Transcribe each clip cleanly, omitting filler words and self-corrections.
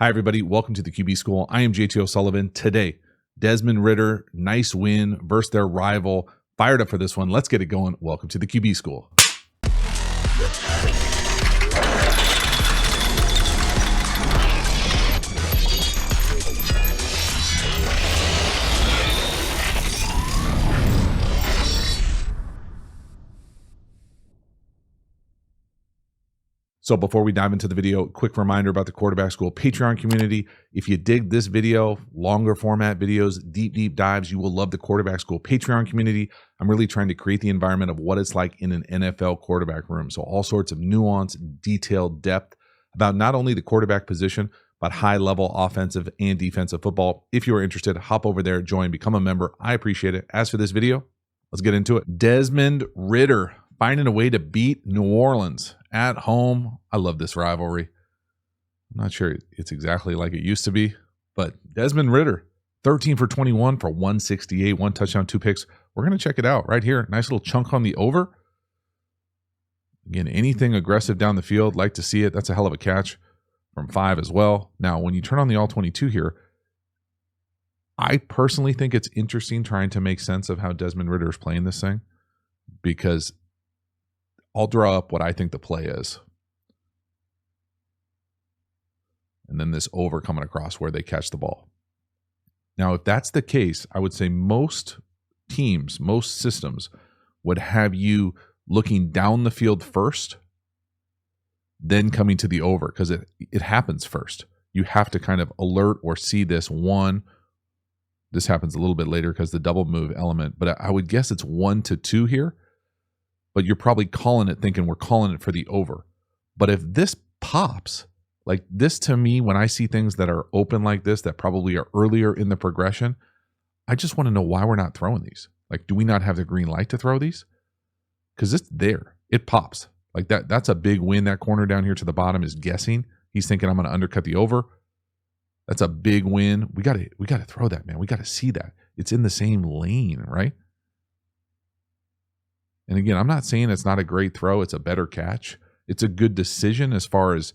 Hi, everybody. Welcome to the QB School. I am JT O'Sullivan. Today, Desmond Ridder, nice win versus their rival. Fired up for this one. Let's get it going. Welcome to the QB School. So before we dive into the video, quick reminder about the Quarterback School Patreon community. If you dig this video, longer format videos, deep dives, you will love the Quarterback School Patreon community. I'm really trying to create the environment of what it's like in an NFL quarterback room. So all sorts of nuance, detailed depth about not only the quarterback position, but high-level offensive and defensive football. If you are interested, hop over there, join, become a member. I appreciate it. As for this video, let's get into it. Desmond Ridder finding a way to beat New Orleans at home. I love this rivalry. I'm not sure it's exactly like it used to be, but Desmond Ridder, 13 for 21 for 168, 1 touchdown, 2 picks. We're going to check it out right here. Nice little chunk on the over. Again, anything aggressive down the field, like to see it. That's a hell of a catch from 5 as well. Now, when you turn on the all 22 here, I personally think it's interesting trying to make sense of how Desmond Ridder is playing this thing, because I'll draw up what I think the play is. And then this over coming across where they catch the ball. Now, if that's the case, I would say most teams, most systems would have you looking down the field first, then coming to the over, because it happens first. You have to kind of alert or see this one. This happens a little bit later because the double move element, but I would guess it's 1 to 2 here. But you're probably calling it thinking we're calling it for the over. But if this pops, like this to me, when I see things that are open like this, that probably are earlier in the progression, I just want to know why we're not throwing these. Like, do we not have the green light to throw these? Because it's there. It pops. Like that's a big win. That corner down here to the bottom is guessing. He's thinking I'm going to undercut the over. That's a big win. We got to throw that, man. We got to see that. It's in the same lane, right? And again, I'm not saying it's not a great throw. It's a better catch. It's a good decision as far as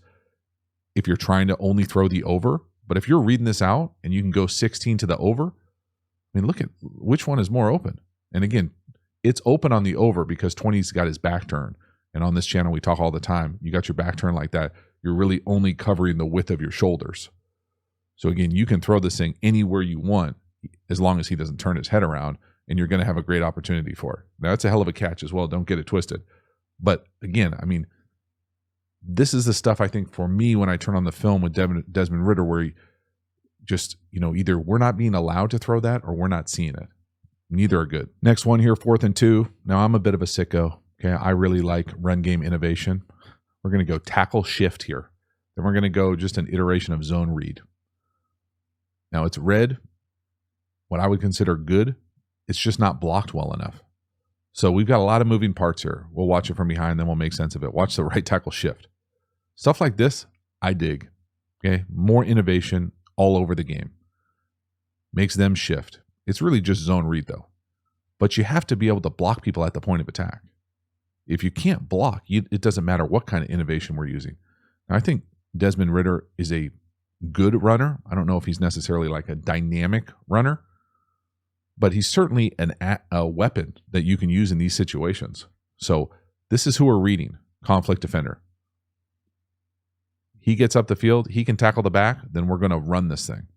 if you're trying to only throw the over. But if you're reading this out and you can go 16 to the over, I mean, look at which one is more open. And again, it's open on the over because 20's got his back turn. And on this channel, we talk all the time. You got your back turn like that, you're really only covering the width of your shoulders. So again, you can throw this thing anywhere you want as long as he doesn't turn his head around, and you're going to have a great opportunity for it. Now, that's a hell of a catch as well. Don't get it twisted. But again, I mean, this is the stuff I think for me when I turn on the film with Desmond Ridder, where he just, either we're not being allowed to throw that or we're not seeing it. Neither are good. Next one here, 4th and 2. Now, I'm a bit of a sicko. Okay, I really like run game innovation. We're going to go tackle shift here. Then we're going to go just an iteration of zone read. Now, it's red, what I would consider good. It's just not blocked well enough. So we've got a lot of moving parts here. We'll watch it from behind, then we'll make sense of it. Watch the right tackle shift. Stuff like this, I dig. Okay, more innovation all over the game. Makes them shift. It's really just zone read though. But you have to be able to block people at the point of attack. If you can't block, it doesn't matter what kind of innovation we're using. Now, I think Desmond Ridder is a good runner. I don't know if he's necessarily like a dynamic runner, but he's certainly a weapon that you can use in these situations. So this is who we're reading, conflict defender. He gets up the field, he can tackle the back, then we're going to run this thing.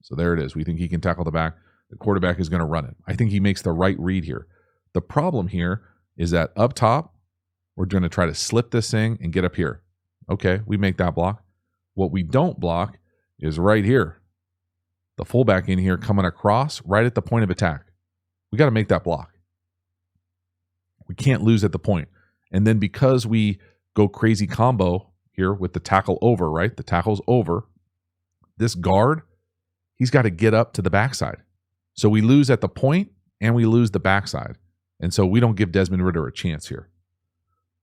So there it is. We think he can tackle the back. The quarterback is going to run it. I think he makes the right read here. The problem here is that up top, we're going to try to slip this thing and get up here. Okay, we make that block. What we don't block is right here. The fullback in here coming across right at the point of attack. We got to make that block. We can't lose at the point. And then because we go crazy combo here with the tackle over, right? The tackle's over. This guard, he's got to get up to the backside. So we lose at the point and we lose the backside. And so we don't give Desmond Ridder a chance here.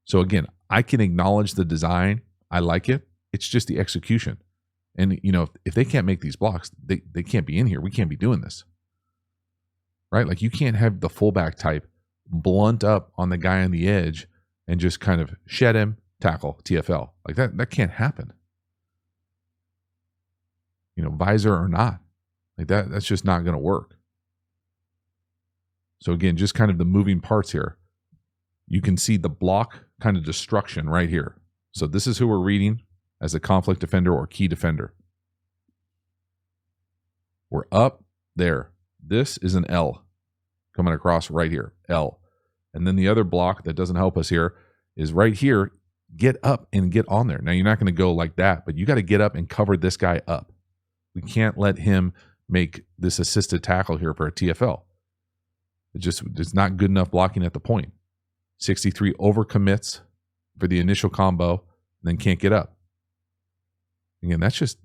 So again, I can acknowledge the design. I like it. It's just the execution. And, if they can't make these blocks, they can't be in here. We can't be doing this. Right? Like you can't have the fullback type blunt up on the guy on the edge and just kind of shed him, tackle, TFL. Like that can't happen. visor or not. Like that's just not going to work. So again, just kind of the moving parts here. You can see the block kind of destruction right here. So this is who we're reading as a conflict defender or key defender. We're up there. This is an L coming across right here, L. And then the other block that doesn't help us here is right here. Get up and get on there. Now, you're not going to go like that, but you got to get up and cover this guy up. We can't let him make this assisted tackle here for a TFL. It's not good enough blocking at the point. 63 overcommits for the initial combo, and then can't get up. Again, that's just,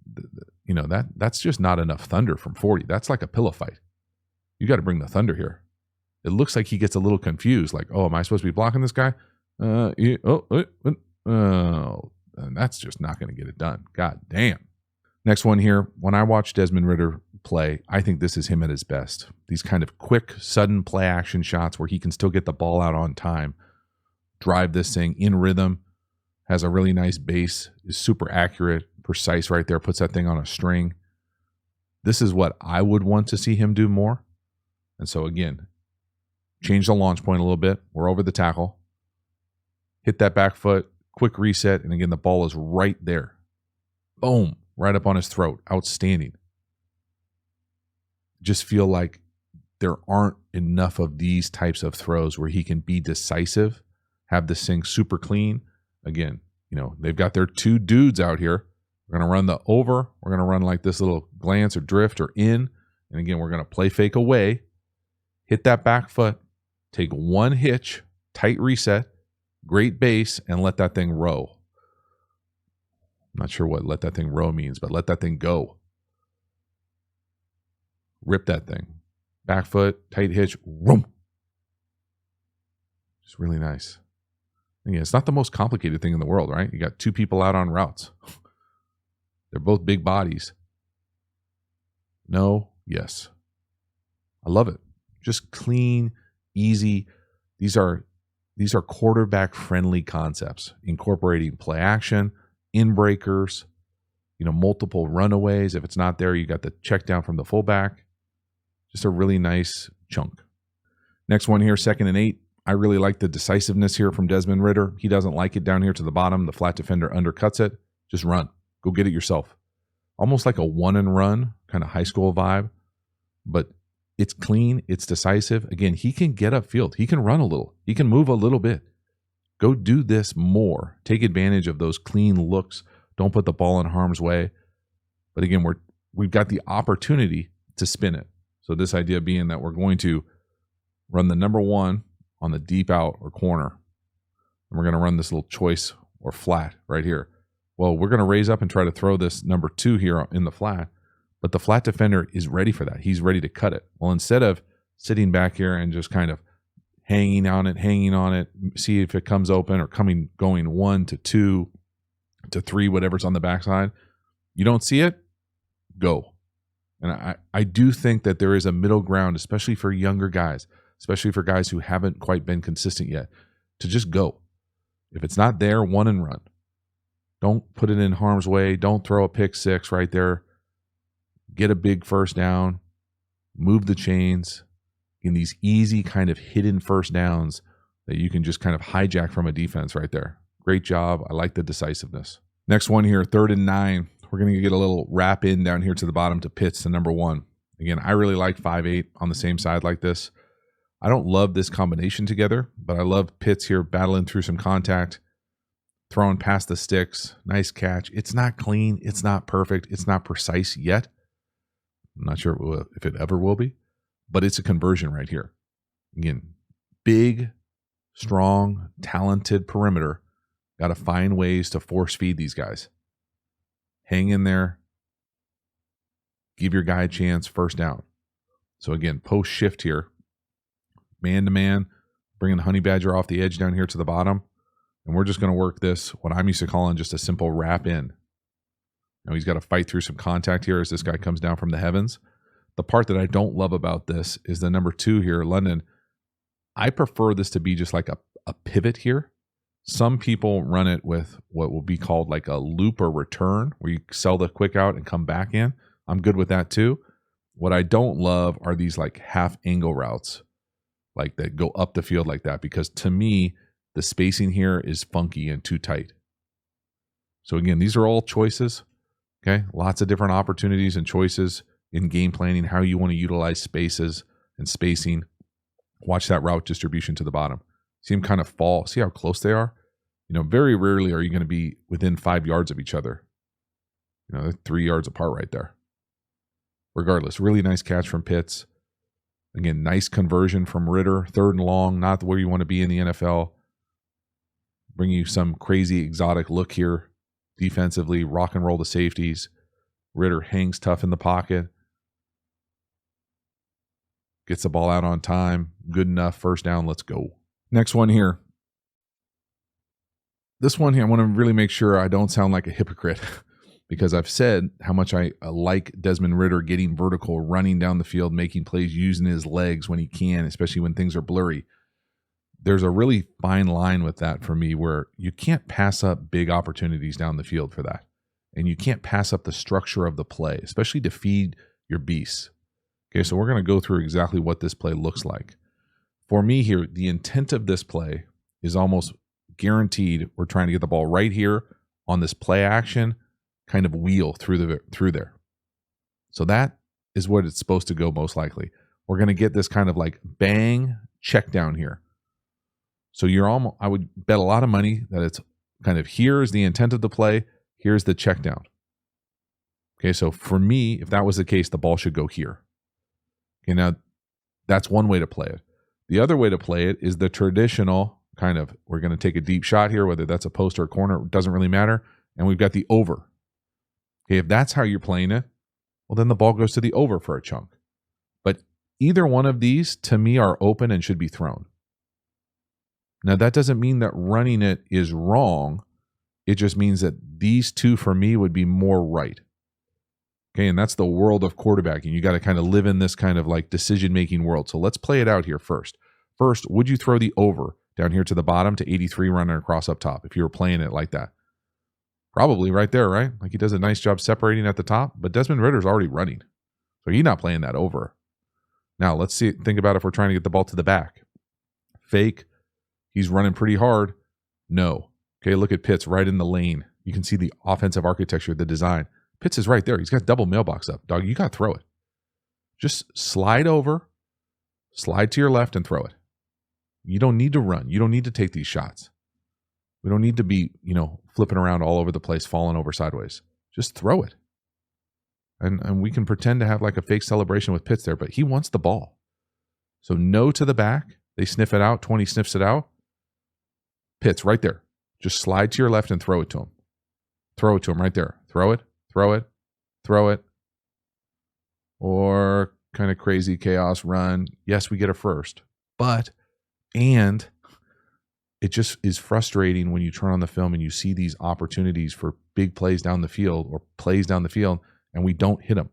that's just not enough thunder from 40. That's like a pillow fight. You got to bring the thunder here. It looks like he gets a little confused, like, oh, am I supposed to be blocking this guy? And that's just not going to get it done. God damn. Next one here. When I watch Desmond Ridder play, I think this is him at his best. These kind of quick, sudden play action shots where he can still get the ball out on time, drive this thing in rhythm, has a really nice base, is super accurate, precise right there, puts that thing on a string. This is what I would want to see him do more. And so again, change the launch point a little bit. We're over the tackle. Hit that back foot, quick reset, and again, the ball is right there. Boom, right up on his throat. Outstanding. Just feel like there aren't enough of these types of throws where he can be decisive, have this thing super clean. Again, they've got their two dudes out here. We're going to run the over. We're going to run like this little glance or drift or in. And again, we're going to play fake away. Hit that back foot. Take one hitch, tight reset, great base, and let that thing row. I'm not sure what let that thing row means, but let that thing go. Rip that thing. Back foot, tight hitch, room. Just really nice. And yeah, it's not the most complicated thing in the world, right? You got two people out on routes. They're both big bodies. No, yes. I love it. Just clean, easy. These are quarterback friendly concepts, incorporating play action, in breakers, multiple runaways. If it's not there, you got the check down from the fullback. Just a really nice chunk. Next one here, 2nd and 8. I really like the decisiveness here from Desmond Ridder. He doesn't like it down here to the bottom. The flat defender undercuts it. Just run. Go get it yourself. Almost like a one and run kind of high school vibe, but it's clean. It's decisive. Again, he can get upfield. He can run a little. He can move a little bit. Go do this more. Take advantage of those clean looks. Don't put the ball in harm's way. But again, we've got the opportunity to spin it. So this idea being that we're going to run the number 1 on the deep out or corner. And we're going to run this little choice or flat right here. Well, we're going to raise up and try to throw this number 2 here in the flat. But the flat defender is ready for that. He's ready to cut it. Well, instead of sitting back here and just kind of hanging on it, see if it comes open or going 1 to 2 to 3, whatever's on the backside. You don't see it? Go. And I do think that there is a middle ground, especially for younger guys, especially for guys who haven't quite been consistent yet, to just go. If it's not there, 1 and run. Don't put it in harm's way. Don't throw a pick 6 right there. Get a big first down. Move the chains. In these easy kind of hidden first downs that you can just kind of hijack from a defense right there. Great job. I like the decisiveness. Next one here, 3rd and 9. We're going to get a little wrap in down here to the bottom to Pitts to number 1. Again, I really like 5-8 on the same side like this. I don't love this combination together, but I love Pitts here battling through some contact, throwing past the sticks. Nice catch. It's not clean. It's not perfect. It's not precise yet. I'm not sure if it ever will be, but it's a conversion right here. Again, big, strong, talented perimeter. Got to find ways to force feed these guys. Hang in there. Give your guy a chance. First down. So again, post shift here. Man to man. Bringing the honey badger off the edge down here to the bottom. And we're just going to work this, what I'm used to calling just a simple wrap in. Now he's got to fight through some contact here as this guy comes down from the heavens. The part that I don't love about this is the number 2 here, London. I prefer this to be just like a pivot here. Some people run it with what will be called like a loop or return, where you sell the quick out and come back in. I'm good with that too. What I don't love are these like half angle routes, like that go up the field like that, because to me, the spacing here is funky and too tight. So again, these are all choices. Okay. Lots of different opportunities and choices in game planning, how you want to utilize spaces and spacing. Watch that route distribution to the bottom. See them kind of fall. See how close they are? Very rarely are you going to be within 5 yards of each other. They're 3 yards apart right there. Regardless, really nice catch from Pitts. Again, nice conversion from Ritter. 3rd and long, not where you want to be in the NFL. Bring you some crazy exotic look here. Defensively, rock and roll the safeties. Ritter hangs tough in the pocket. Gets the ball out on time. Good enough. 1st down. Let's go. Next one here. This one here, I want to really make sure I don't sound like a hypocrite because I've said how much I like Desmond Ritter getting vertical, running down the field, making plays, using his legs when he can, especially when things are blurry. There's a really fine line with that for me where you can't pass up big opportunities down the field for that. And you can't pass up the structure of the play, especially to feed your beasts. Okay, so we're going to go through exactly what this play looks like. For me here, the intent of this play is almost guaranteed. We're trying to get the ball right here on this play action, kind of wheel through there. So that is what it's supposed to go most likely. We're going to get this kind of like bang check down here. So I would bet a lot of money that it's kind of here's the intent of the play, here's the check down. Okay, so for me, if that was the case, the ball should go here. Okay, now that's one way to play it. The other way to play it is the traditional kind of, we're going to take a deep shot here, whether that's a post or a corner, it doesn't really matter. And we've got the over. Okay, if that's how you're playing it, well, then the ball goes to the over for a chunk. But either one of these, to me, are open and should be thrown. Now, that doesn't mean that running it is wrong. It just means that these two, for me, would be more right. Okay, and that's the world of quarterbacking. You got to kind of live in this kind of like decision-making world. So let's play it out here first. First, would you throw the over down here to the bottom to 83 running across up top if you were playing it like that? Probably right there, right? Like he does a nice job separating at the top, but Desmond Ritter's already running. So he's not playing that over. Now, let's think about if we're trying to get the ball to the back. Fake. He's running pretty hard. No. Okay, look at Pitts right in the lane. You can see the offensive architecture, the design. Pitts is right there. He's got double mailbox up. Dog, you got to throw it. Just slide over, slide to your left, and throw it. You don't need to run. You don't need to take these shots. We don't need to be, flipping around all over the place, falling over sideways. Just throw it. And we can pretend to have like a fake celebration with Pitts there, but he wants the ball. So no to the back. They sniff it out. 20 sniffs it out. Pitts right there. Just slide to your left and throw it to him. Throw it to him right there. Throw it. Throw it, throw it, or kind of crazy chaos run. Yes, we get a first, and it just is frustrating when you turn on the film and you see these opportunities for big plays down the field or plays down the field and we don't hit them.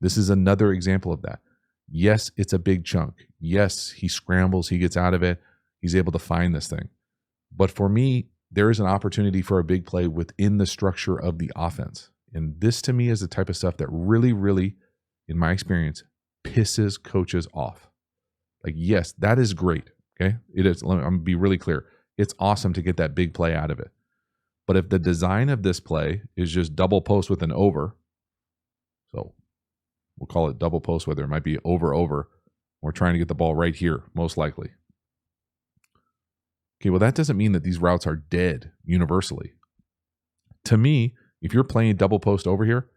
This is another example of that. Yes, it's a big chunk. Yes, he scrambles, he gets out of it, he's able to find this thing. But for me, there is an opportunity for a big play within the structure of the offense. And this to me is the type of stuff that really, really, in my experience, pisses coaches off. Like, yes, that is great. Okay. It is. I'm going to be really clear. It's awesome to get that big play out of it. But if the design of this play is just double post with an over, so we'll call it double post, whether it might be over, we're trying to get the ball right here, most likely. Okay. Well, that doesn't mean that these routes are dead universally. To me, if you're playing double post over here,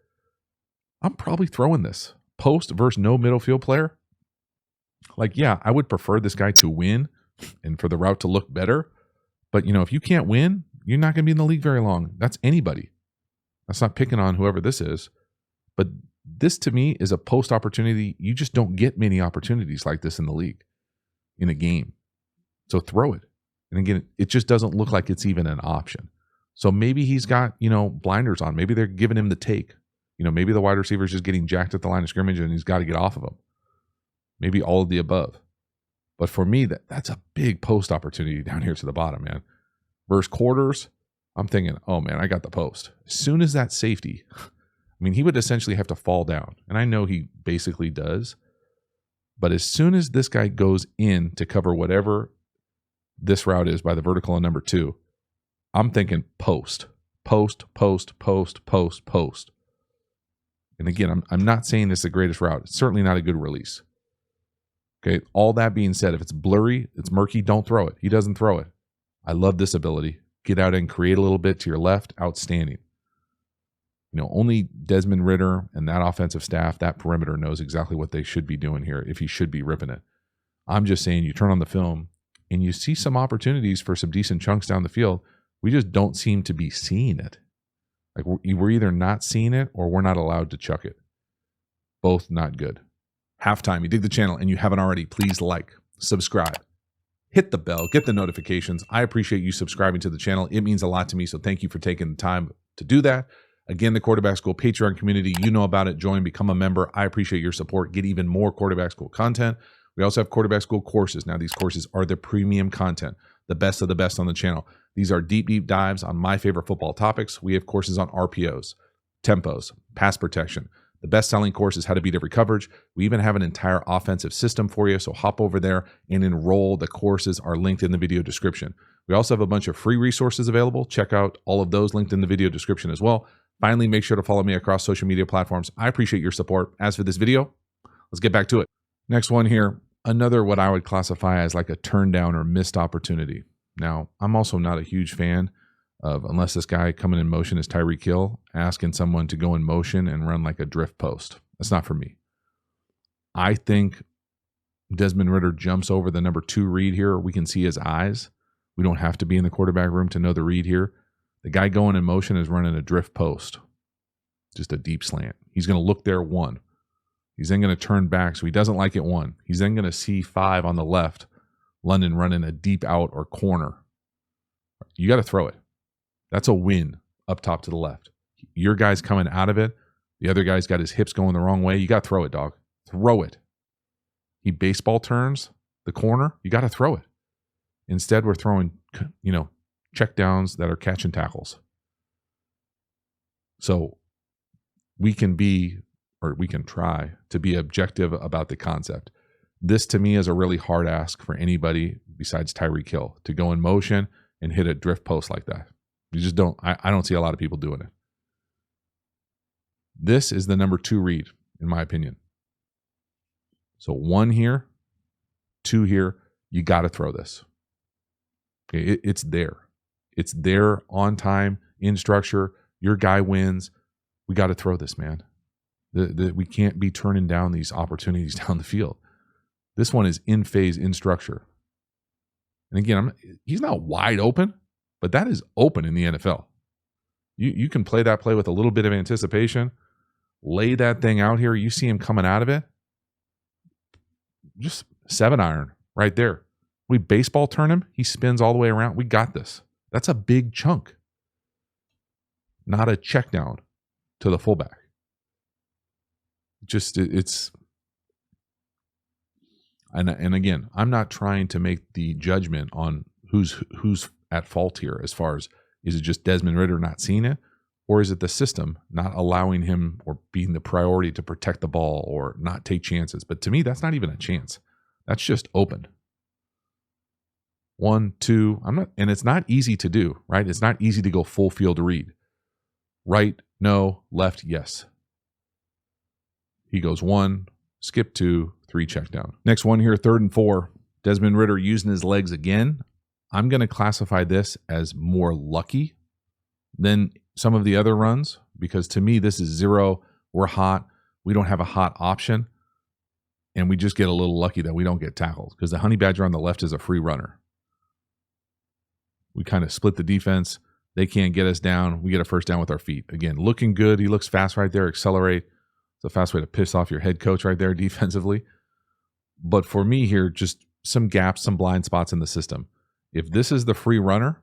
I'm probably throwing this. Post versus no middle field player. Like, yeah, I would prefer this guy to win and for the route to look better. But, if you can't win, you're not going to be in the league very long. That's anybody. That's not picking on whoever this is. But this, to me, is a post opportunity. You just don't get many opportunities like this in the league, in a game. So throw it. And again, it just doesn't look like it's even an option. So maybe he's got, blinders on. Maybe they're giving him the take. Maybe the wide receiver is just getting jacked at the line of scrimmage and he's got to get off of them. Maybe all of the above. But for me, that's a big post opportunity down here to the bottom, man. Versus quarters, I'm thinking, oh, man, I got the post. As soon as that safety, I mean, he would essentially have to fall down. And I know he basically does. But as soon as this guy goes in to cover whatever this route is by the vertical on number 2, I'm thinking post. And again, I'm not saying it's the greatest route. It's certainly not a good release. Okay, all that being said, if it's blurry, it's murky, don't throw it. He doesn't throw it. I love this ability. Get out and create a little bit to your left. Outstanding. Only Desmond Ridder and that offensive staff, that perimeter knows exactly what they should be doing here if he should be ripping it. I'm just saying you turn on the film and you see some opportunities for some decent chunks down the field. We just don't seem to be seeing it. Like we're either not seeing it or we're not allowed to chuck it. Both not good. Halftime, you dig the channel and you haven't already, please like, subscribe, hit the bell, get the notifications. I appreciate you subscribing to the channel. It means a lot to me, so thank you for taking the time to do that. Again, the Quarterback School Patreon community, you know about it. Join, become a member. I appreciate your support. Get even more Quarterback School content. We also have Quarterback School courses. Now, these courses are the premium content, the best of the best on the channel. These are deep dives on my favorite football topics. We have courses on RPOs, tempos, pass protection. The best-selling course is how to beat every coverage. We even have an entire offensive system for you, so hop over there and enroll. The courses are linked in the video description. We also have a bunch of free resources available. Check out all of those linked in the video description as well. Finally, make sure to follow me across social media platforms. I appreciate your support. As for this video, let's get back to it. Next one here, another what I would classify as like a turn down or missed opportunity. Now, I'm also not a huge fan of, unless this guy coming in motion is Tyreek Hill, asking someone to go in motion and run like a drift post. That's not for me. I think Desmond Ridder jumps over the number 2 read here. We can see his eyes. We don't have to be in the quarterback room to know the read here. The guy going in motion is running a drift post, just a deep slant. He's going to look there 1. He's then going to turn back, so he doesn't like it 1. He's then going to see 5 on the left, London running a deep out or corner. You got to throw it. That's a win up top to the left. Your guy's coming out of it. The other guy's got his hips going the wrong way. You got to throw it, dog. Throw it. He baseball turns the corner. You got to throw it. Instead, we're throwing, check downs that are catching tackles. So we can try to be objective about the concept. This to me is a really hard ask for anybody besides Tyreek Hill to go in motion and hit a drift post like that. You just don't, I don't see a lot of people doing it. This is the number 2 read, in my opinion. So 1 here, 2 here, you got to throw this. Okay, it's there. It's there on time, in structure. Your guy wins. We got to throw this, man. We can't be turning down these opportunities down the field. This one is in phase, in structure. And again, he's not wide open, but that is open in the NFL. You can play that play with a little bit of anticipation, lay that thing out here. You see him coming out of it. Just 7-iron right there. We baseball turn him. He spins all the way around. We got this. That's a big chunk. Not a check down to the fullback. And again, I'm not trying to make the judgment on who's at fault here as far as, is it just Desmond Ridder not seeing it, or is it the system not allowing him or being the priority to protect the ball or not take chances? But to me, that's not even a chance. That's just open. 1, 2, and it's not easy to do, right? It's not easy to go full field read. Right, no, left, yes. He goes 1, skip 2, 3, check down. Next one here, 3rd and 4. Desmond Ridder using his legs again. I'm going to classify this as more lucky than some of the other runs, because to me, this is 0. We're hot. We don't have a hot option. And we just get a little lucky that we don't get tackled, because the Honey Badger on the left is a free runner. We kind of split the defense. They can't get us down. We get a first down with our feet. Again, looking good. He looks fast right there. Accelerate. It's a fast way to piss off your head coach right there defensively. But for me here, just some gaps, some blind spots in the system. If this is the free runner,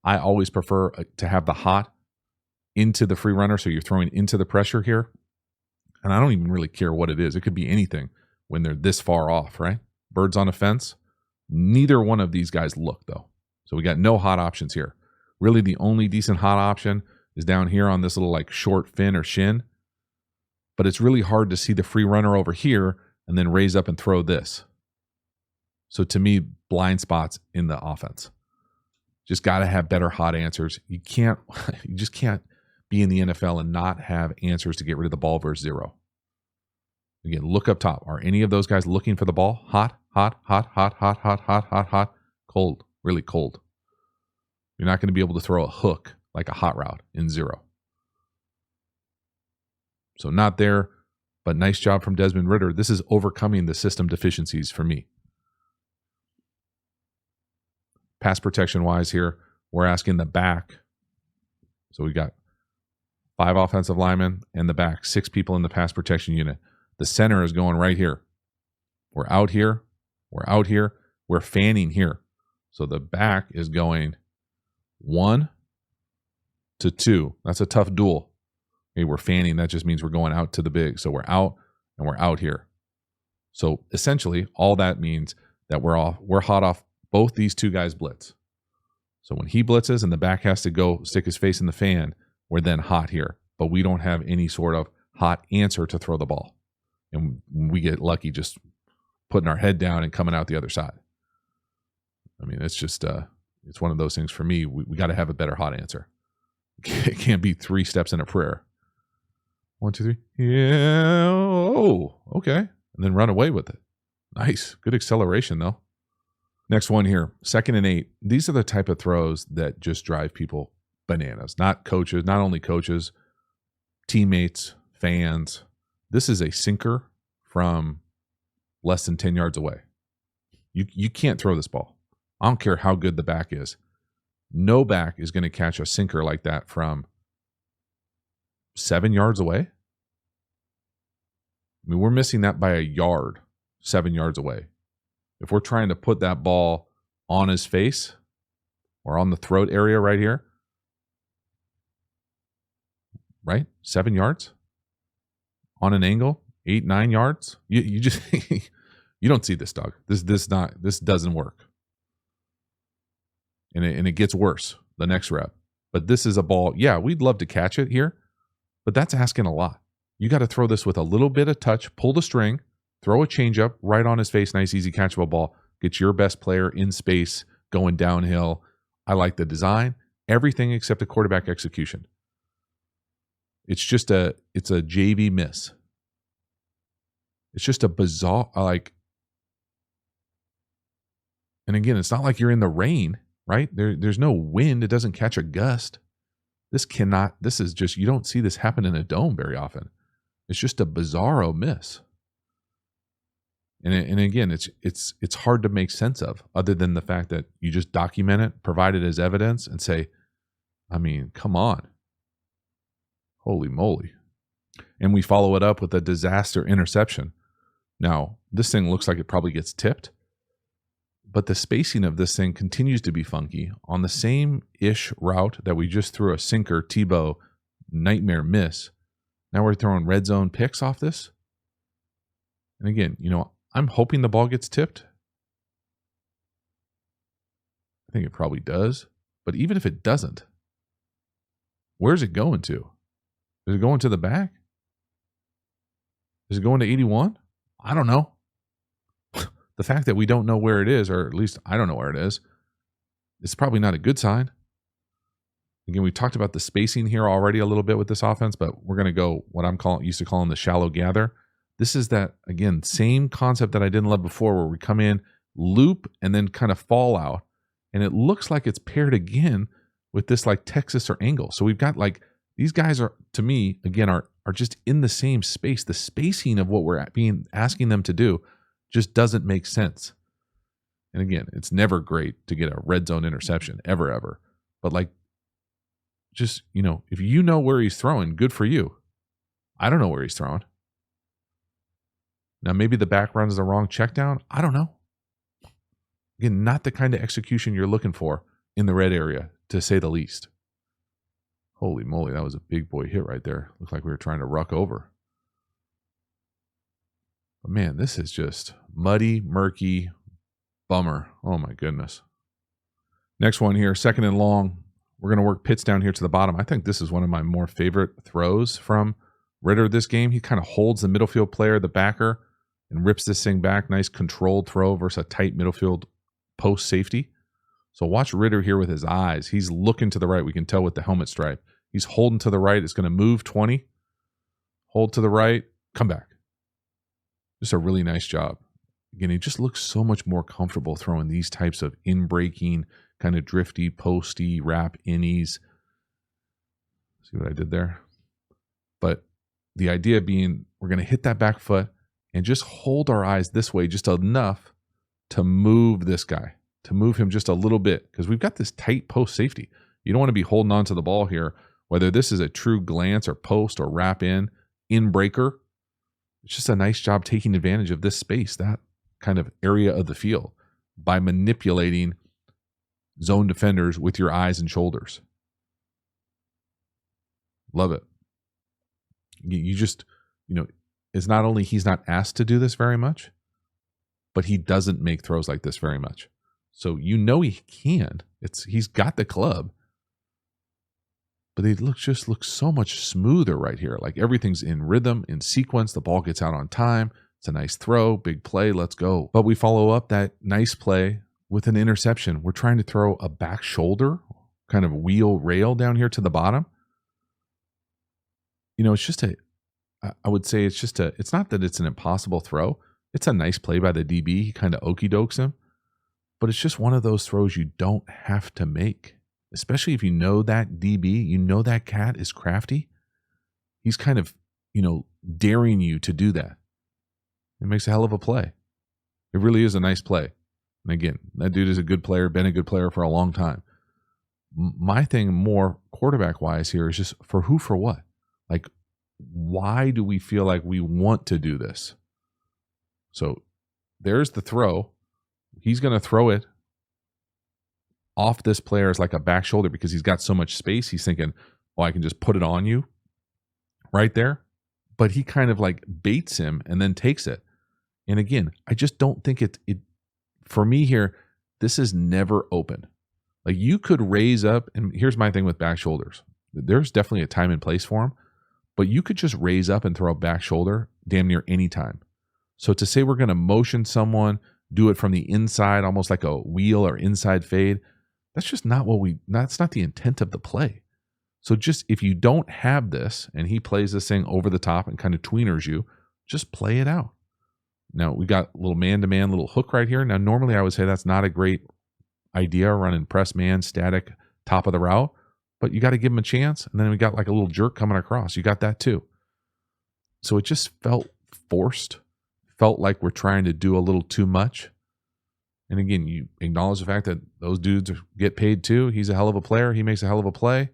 I always prefer to have the hot into the free runner, so you're throwing into the pressure here. And I don't even really care what it is. It could be anything when they're this far off, right? Birds on a fence. Neither one of these guys look, though. So we got no hot options here. Really, the only decent hot option is down here on this little like short fin or shin. But it's really hard to see the free runner over here and then raise up and throw this. So to me, blind spots in the offense. Just got to have better hot answers. You just can't be in the NFL and not have answers to get rid of the ball versus zero. Again, look up top. Are any of those guys looking for the ball? Hot, hot, hot, hot, hot, hot, hot, hot, hot, cold, really cold. You're not going to be able to throw a hook like a hot route in zero. So not there, but nice job from Desmond Ridder. This is overcoming the system deficiencies for me. Pass protection wise here, we're asking the back. So we got 5 offensive linemen and the back, 6 people in the pass protection unit. The center is going right here. We're out here. We're out here. We're fanning here. So the back is going 1 to 2. That's a tough duel. Okay, we're fanning. That just means we're going out to the big. So we're out and we're out here. So essentially, all that means that we're hot off both these 2 guys blitz. So when he blitzes and the back has to go stick his face in the fan, we're then hot here. But we don't have any sort of hot answer to throw the ball. And we get lucky just putting our head down and coming out the other side. I mean, it's just, it's one of those things for me. We got to have a better hot answer. It can't be 3 steps in a prayer. 1, 2, 3. Yeah. Oh, okay. And then run away with it. Nice. Good acceleration, though. Next one here. 2nd and 8. These are the type of throws that just drive people bananas. Not coaches, not only coaches, teammates, fans. This is a sinker from less than 10 yards away. You can't throw this ball. I don't care how good the back is. No back is going to catch a sinker like that from 7 yards away. I mean, we're missing that by a yard, 7 yards away. If we're trying to put that ball on his face or on the throat area right here, right? 7 yards on an angle, 8, 9 yards. You just you don't see this, dog. This doesn't work. And it gets worse the next rep. But this is a ball. Yeah, we'd love to catch it here, but that's asking a lot. You got to throw this with a little bit of touch, pull the string, throw a changeup right on his face. Nice, easy catchable ball. Get your best player in space going downhill. I like the design, everything except the quarterback execution. It's a JV miss. It's just a bizarre, and again, it's not like you're in the rain, right? There's no wind. It doesn't catch a gust. This is just, you don't see this happen in a dome very often. It's just a bizarro miss. And again, it's hard to make sense of, other than the fact that you just document it, provide it as evidence, and say, I mean, come on. Holy moly. And we follow it up with a disaster interception. Now, this thing looks like it probably gets tipped, but the spacing of this thing continues to be funky on the same-ish route that we just threw a sinker Tebow nightmare miss. Now we're throwing red zone picks off this. And again, I'm hoping the ball gets tipped. I think it probably does. But even if it doesn't, where's it going to? Is it going to the back? Is it going to 81? I don't know. The fact that we don't know where it is, or at least I don't know where it is, it's probably not a good sign. Again, we talked about the spacing here already a little bit with this offense, but we're going to go what I'm used to calling the shallow gather. This is that, again, same concept that I didn't love before, where we come in, loop, and then kind of fall out. And it looks like it's paired again with this like Texas or angle. So we've got like, these guys are, to me, again, are just in the same space. The spacing of what we're asking them to do just doesn't make sense. And again, it's never great to get a red zone interception, ever. But like, just, if you know where he's throwing, good for you. I don't know where he's throwing. Now, maybe the back runs the wrong check down. I don't know. Again, not the kind of execution you're looking for in the red area, to say the least. Holy moly, that was a big boy hit right there. Looked like we were trying to ruck over. But man, this is just muddy, murky, bummer. Oh my goodness. Next one here, 2nd and long. We're going to work pits down here to the bottom. I think this is one of my more favorite throws from Ritter this game. He kind of holds the middle field player, the backer, and rips this thing back. Nice controlled throw versus a tight middle field post safety. So watch Ritter here with his eyes. He's looking to the right. We can tell with the helmet stripe. He's holding to the right. It's going to move 20. Hold to the right. Come back. Just a really nice job. Again, he just looks so much more comfortable throwing these types of in-breaking, kind of drifty, posty, wrap innies. See what I did there? But the idea being we're going to hit that back foot and just hold our eyes this way just enough to move this guy, to move him just a little bit, because we've got this tight post safety. You don't want to be holding on to the ball here, whether this is a true glance or post or wrap in breaker. It's just a nice job taking advantage of this space, that kind of area of the field, by manipulating zone defenders with your eyes and shoulders. Love it. You just, it's not only he's not asked to do this very much, but he doesn't make throws like this very much. So he can. He's got the club, but it just looks so much smoother right here. Like everything's in rhythm, in sequence. The ball gets out on time. It's a nice throw, big play, let's go. But we follow up that nice play with an interception. We're trying to throw a back shoulder, kind of wheel rail down here to the bottom. It's just I would say it's not that it's an impossible throw. It's a nice play by the DB. He kind of okey dokes him. But it's just one of those throws you don't have to make, especially if you know that DB, that cat is crafty. He's kind of, daring you to do that. It makes a hell of a play. It really is a nice play. And again, that dude is a good player, been a good player for a long time. My thing more quarterback-wise here is just for what? Like, why do we feel like we want to do this? So there's the throw. He's going to throw it off this player as like a back shoulder because he's got so much space. He's thinking, I can just put it on you right there. But he kind of like baits him and then takes it. And again, I just don't think it for me here, this is never open. Like you could raise up, and here's my thing with back shoulders. There's definitely a time and place for them, but you could just raise up and throw a back shoulder damn near any time. So to say we're going to motion someone, do it from the inside, almost like a wheel or inside fade, that's just not that's not the intent of the play. So just if you don't have this and he plays this thing over the top and kind of tweeners you, just play it out. Now we got a little man-to-man, little hook right here. Now normally I would say that's not a great idea, running press man, static, top of the route, but you got to give him a chance. And then we got like a little jerk coming across. You got that too. So it just felt forced, felt like we're trying to do a little too much. And again, you acknowledge the fact that those dudes get paid too. He's a hell of a player. He makes a hell of a play.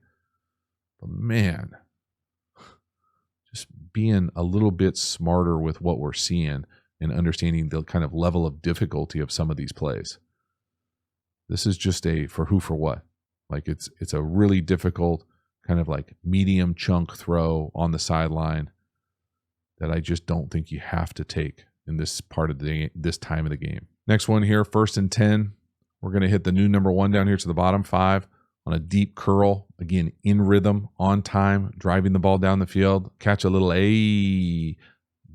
But man, just being a little bit smarter with what we're seeing and understanding the kind of level of difficulty of some of these plays. This is just a for what. Like it's a really difficult kind of like medium chunk throw on the sideline that I just don't think you have to take in this part of this time of the game. Next one here, 1st and 10. We're going to hit the new number 1 down here to the bottom 5 on a deep curl. Again, in rhythm, on time, driving the ball down the field. Catch a little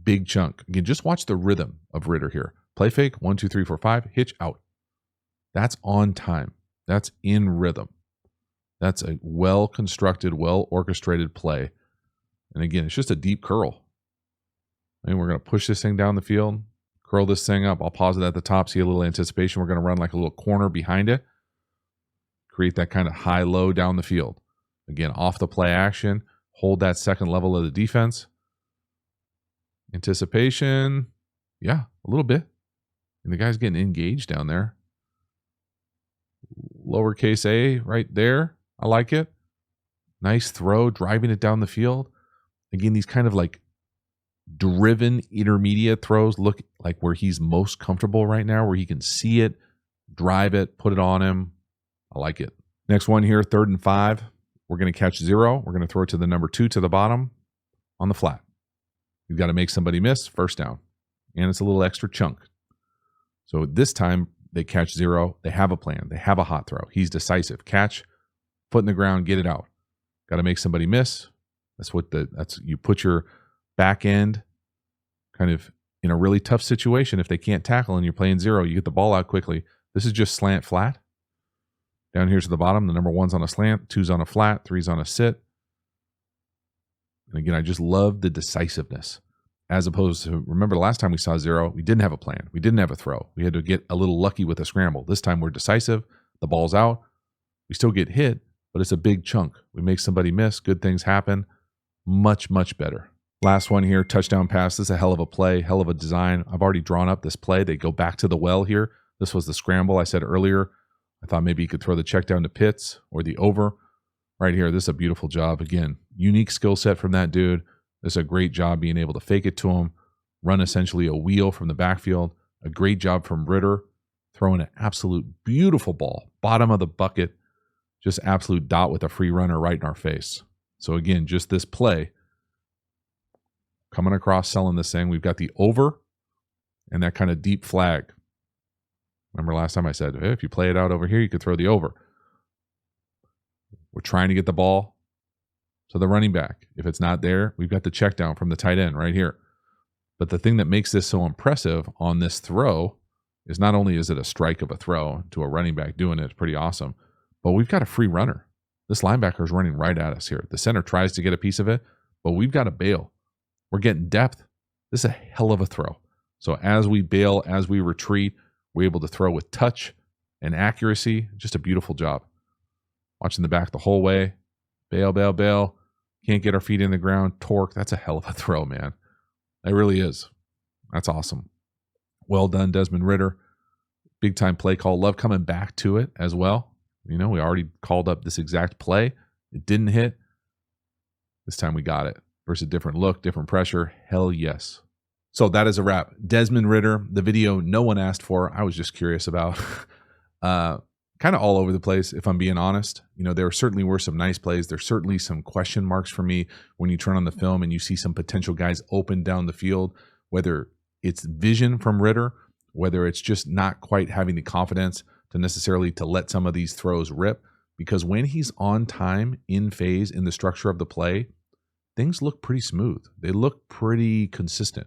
big chunk. Again, just watch the rhythm of Ritter here. Play fake, 1, 2, 3, 4, 5, hitch out. That's on time. That's in rhythm. That's a well-constructed, well-orchestrated play. And again, it's just a deep curl. And we're going to push this thing down the field, curl this thing up. I'll pause it at the top, see a little anticipation. We're going to run like a little corner behind it. Create that kind of high-low down the field. Again, off the play action. Hold that second level of the defense. Anticipation. Yeah, a little bit. And the guy's getting engaged down there. Lowercase a right there. I like it. Nice throw, driving it down the field. Again, these kind of like driven intermediate throws look like where he's most comfortable right now, where he can see it, drive it, put it on him. I like it. Next one here, 3rd and 5. We're going to catch 0. We're going to throw it to the number 2 to the bottom on the flat. You've got to make somebody miss, 1st down. And it's a little extra chunk. So this time they catch 0. They have a plan. They have a hot throw. He's decisive. Catch, foot in the ground, get it out. Got to make somebody miss. You put your back end kind of in a really tough situation. If they can't tackle and you're playing zero, you get the ball out quickly. This is just slant flat. Down here to the bottom, the number 1's on a slant, 2's on a flat, 3's on a sit. And again, I just love the decisiveness. As opposed to, remember the last time we saw zero, we didn't have a plan. We didn't have a throw. We had to get a little lucky with a scramble. This time we're decisive. The ball's out. We still get hit, but it's a big chunk. We make somebody miss. Good things happen. Much, much better. Last one here, touchdown pass. This is a hell of a play, hell of a design. I've already drawn up this play. They go back to the well here. This was the scramble I said earlier. I thought maybe you could throw the check down to Pitts or the over. Right here, this is a beautiful job. Again, unique skill set from that dude. This is a great job being able to fake it to him, run essentially a wheel from the backfield. A great job from Ritter, throwing an absolute beautiful ball, bottom of the bucket, just absolute dot with a free runner right in our face. So again, just this play, coming across, selling this thing. We've got the over and that kind of deep flag. Remember last time I said, hey, if you play it out over here, you could throw the over. We're trying to get the ball to the running back. If it's not there, we've got the check down from the tight end right here. But the thing that makes this so impressive on this throw is not only is it a strike of a throw to a running back doing it, it's pretty awesome, but we've got a free runner. This linebacker is running right at us here. The center tries to get a piece of it, but we've got to bail. We're getting depth. This is a hell of a throw. So as we bail, as we retreat, we're able to throw with touch and accuracy. Just a beautiful job. Watching the back the whole way. Bail, bail, bail. Can't get our feet in the ground. Torque. That's a hell of a throw, man. It really is. That's awesome. Well done, Desmond Ritter. Big time play call. Love coming back to it as well. You know, we already called up this exact play. It didn't hit. This time we got it. Versus a different look, different pressure. Hell yes. So that is a wrap. Desmond Ritter, the video no one asked for. I was just curious about. Kind of all over the place, if I'm being honest. You know, there certainly were some nice plays. There's certainly some question marks for me when you turn on the film and you see some potential guys open down the field, whether it's vision from Ritter, whether it's just not quite having the confidence to necessarily to let some of these throws rip. Because when he's on time, in phase, in the structure of the play, things look pretty smooth. They look pretty consistent.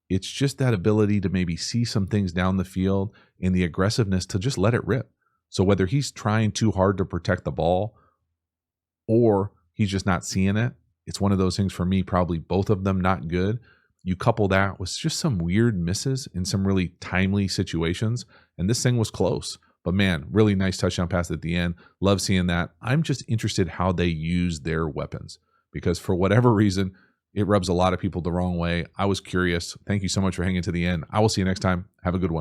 It's just that ability to maybe see some things down the field and the aggressiveness to just let it rip. So whether he's trying too hard to protect the ball or he's just not seeing it, it's one of those things for me, probably both of them not good. You couple that with just some weird misses in some really timely situations, and this thing was close. But man, really nice touchdown pass at the end. Love seeing that. I'm just interested how they use their weapons because for whatever reason, it rubs a lot of people the wrong way. I was curious. Thank you so much for hanging to the end. I will see you next time. Have a good one.